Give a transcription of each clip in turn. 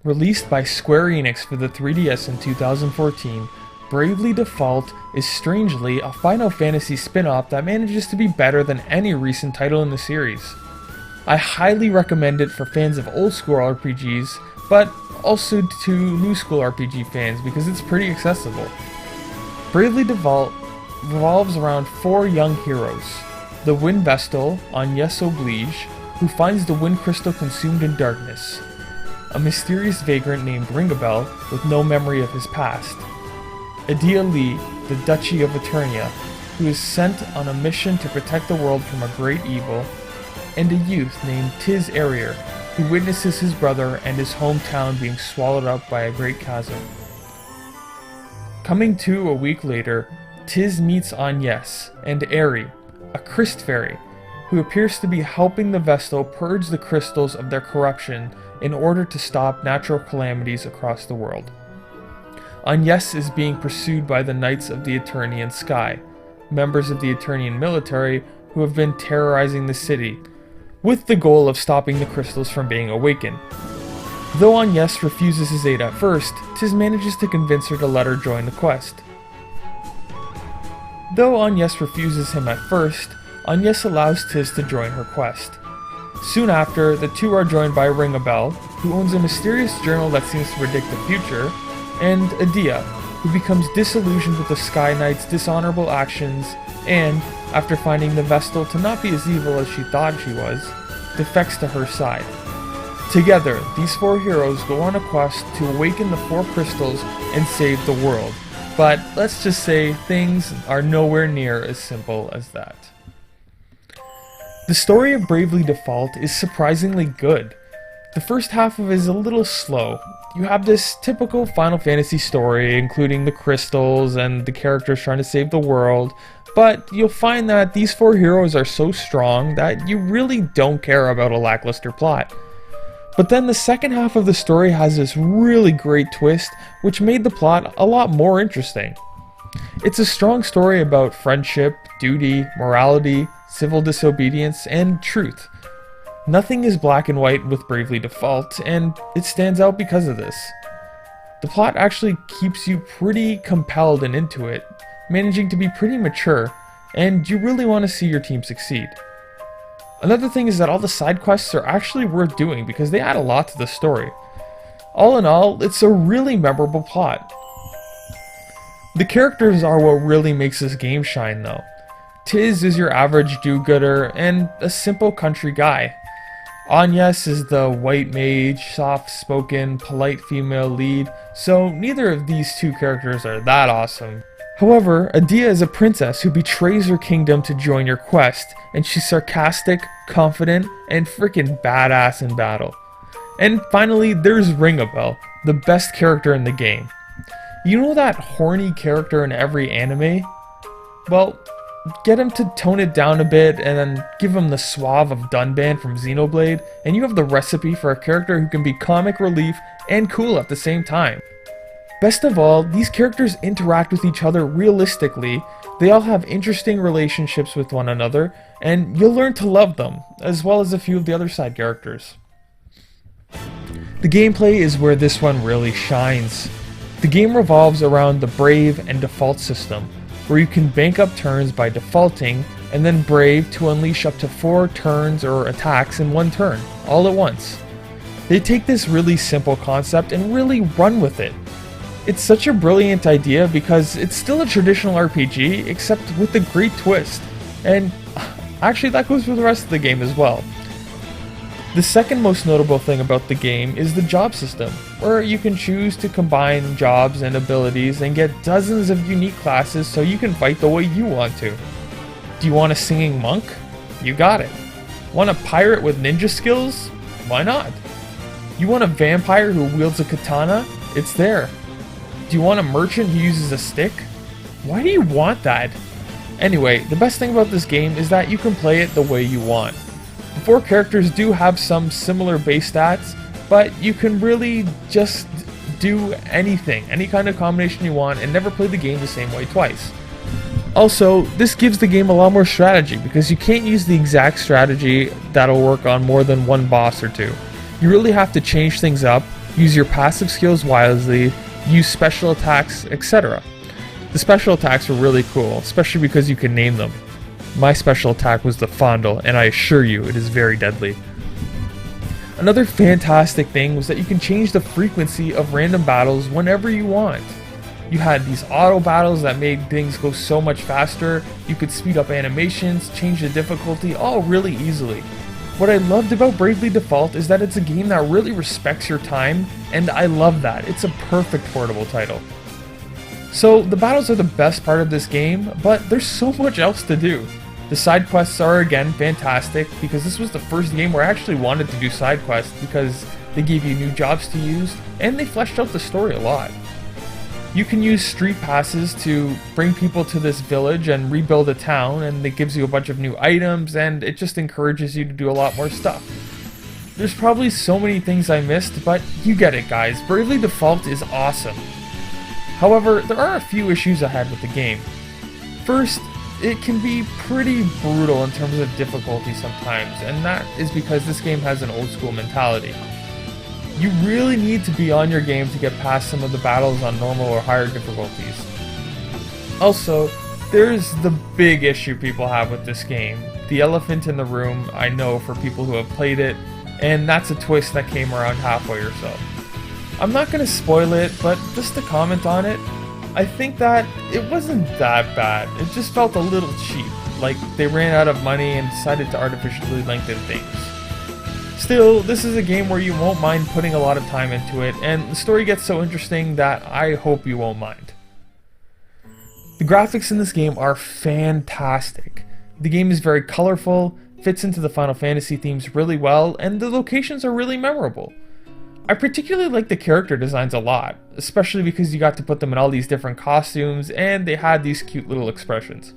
Released by Square Enix for the 3DS in 2014, Bravely Default is strangely a Final Fantasy spin-off that manages to be better than any recent title in the series. I highly recommend it for fans of old school RPGs, but also to new school RPG fans because it's pretty accessible. Bravely Default revolves around four young heroes: the Wind Vestal, Agnes Oblige, who finds the Wind Crystal consumed in darkness; a mysterious vagrant named Ringabel with no memory of his past; Adia Lee, the Duchy of Eternia, who is sent on a mission to protect the world from a great evil; and a youth named Tiz Arrier, who witnesses his brother and his hometown being swallowed up by a great chasm. Coming to a week later, Tiz meets Agnes and Eri, a Christ fairy, who appears to be helping the Vestal purge the crystals of their corruption in order to stop natural calamities across the world. Agnes is being pursued by the Knights of the Eternian Sky, members of the Eternian military who have been terrorizing the city, with the goal of stopping the crystals from being awakened. Though Agnes refuses his aid at first, Tiz manages to convince her to let her join the quest. Though Agnes refuses him at first, Agnes allows Tiz to join her quest. Soon after, the two are joined by Ringabel, who owns a mysterious journal that seems to predict the future, and Adia, who becomes disillusioned with the Sky Knight's dishonorable actions and, after finding the Vestal to not be as evil as she thought she was, defects to her side. Together, these four heroes go on a quest to awaken the four crystals and save the world. But let's just say things are nowhere near as simple as that. The story of Bravely Default is surprisingly good. The first half of it is a little slow. You have this typical Final Fantasy story, including the crystals and the characters trying to save the world, but you'll find that these four heroes are so strong that you really don't care about a lackluster plot. But then the second half of the story has this really great twist, which made the plot a lot more interesting. It's a strong story about friendship, duty, morality, civil disobedience, and truth. Nothing is black and white with Bravely Default, and it stands out because of this. The plot actually keeps you pretty compelled and into it, managing to be pretty mature, and you really want to see your team succeed. Another thing is that all the side quests are actually worth doing because they add a lot to the story. All in all, it's a really memorable plot. The characters are what really makes this game shine though. Tiz is your average do-gooder and a simple country guy. Agnes is the white mage, soft-spoken, polite female lead, so neither of these two characters are that awesome. However, Adia is a princess who betrays her kingdom to join your quest, and she's sarcastic, confident, and freaking badass in battle. And finally, there's Ringabel, the best character in the game. You know that horny character in every anime? Well, get him to tone it down a bit and then give him the suave of Dunban from Xenoblade, and you have the recipe for a character who can be comic relief and cool at the same time. Best of all, these characters interact with each other realistically, they all have interesting relationships with one another, and you'll learn to love them, as well as a few of the other side characters. The gameplay is where this one really shines. The game revolves around the Brave and Default system, where you can bank up turns by defaulting, and then Brave to unleash up to 4 turns or attacks in one turn, all at once. They take this really simple concept and really run with it. It's such a brilliant idea because it's still a traditional RPG, except with a great twist. And actually that goes for the rest of the game as well. The second most notable thing about the game is the job system, where you can choose to combine jobs and abilities and get dozens of unique classes so you can fight the way you want to. Do you want a singing monk? You got it. Want a pirate with ninja skills? Why not? You want a vampire who wields a katana? It's there. Do you want a merchant who uses a stick? Why do you want that? Anyway, the best thing about this game is that you can play it the way you want. The 4 characters do have some similar base stats, but you can really just do anything, any kind of combination you want, and never play the game the same way twice. Also, this gives the game a lot more strategy, because you can't use the exact strategy that'll work on more than one boss or two. You really have to change things up, use your passive skills wisely, use special attacks, etc. The special attacks were really cool, especially because you can name them. My special attack was the Fondle, and I assure you it is very deadly. Another fantastic thing was that you can change the frequency of random battles whenever you want. You had these auto battles that made things go so much faster, you could speed up animations, change the difficulty, all really easily. What I loved about Bravely Default is that it's a game that really respects your time, and I love that. It's a perfect portable title. So the battles are the best part of this game, but there's so much else to do. The side quests are again fantastic, because this was the first game where I actually wanted to do side quests because they gave you new jobs to use, and they fleshed out the story a lot. You can use street passes to bring people to this village and rebuild a town, and it gives you a bunch of new items, and it just encourages you to do a lot more stuff. There's probably so many things I missed, but you get it guys, Bravely Default is awesome. However, there are a few issues I had with the game. First, it can be pretty brutal in terms of difficulty sometimes, and that is because this game has an old school mentality. You really need to be on your game to get past some of the battles on normal or higher difficulties. Also, there's the big issue people have with this game. The elephant in the room, I know for people who have played it, and that's a twist that came around halfway or so. I'm not going to spoil it, but just to comment on it, I think that it wasn't that bad. It just felt a little cheap, like they ran out of money and decided to artificially lengthen things. Still, this is a game where you won't mind putting a lot of time into it, and the story gets so interesting that I hope you won't mind. The graphics in this game are fantastic. The game is very colorful, fits into the Final Fantasy themes really well, and the locations are really memorable. I particularly like the character designs a lot, especially because you got to put them in all these different costumes, and they had these cute little expressions.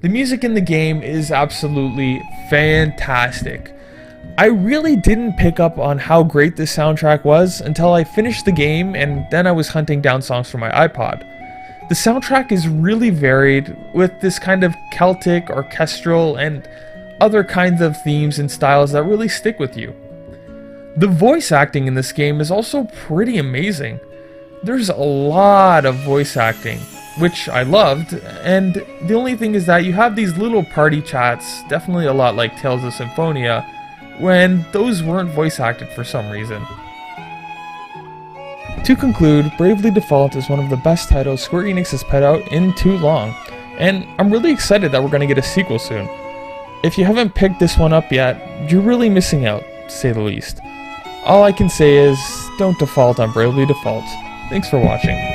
The music in the game is absolutely fantastic. I really didn't pick up on how great this soundtrack was until I finished the game, and then I was hunting down songs for my iPod. The soundtrack is really varied, with this kind of Celtic, orchestral, and other kinds of themes and styles that really stick with you. The voice acting in this game is also pretty amazing. There's a lot of voice acting, which I loved, and the only thing is that you have these little party chats, definitely a lot like Tales of Symphonia, when those weren't voice acted for some reason. To conclude, Bravely Default is one of the best titles Square Enix has put out in too long, and I'm really excited that we're going to get a sequel soon. If you haven't picked this one up yet, you're really missing out, to say the least. All I can say is, don't default on Bravely Default. Thanks for watching.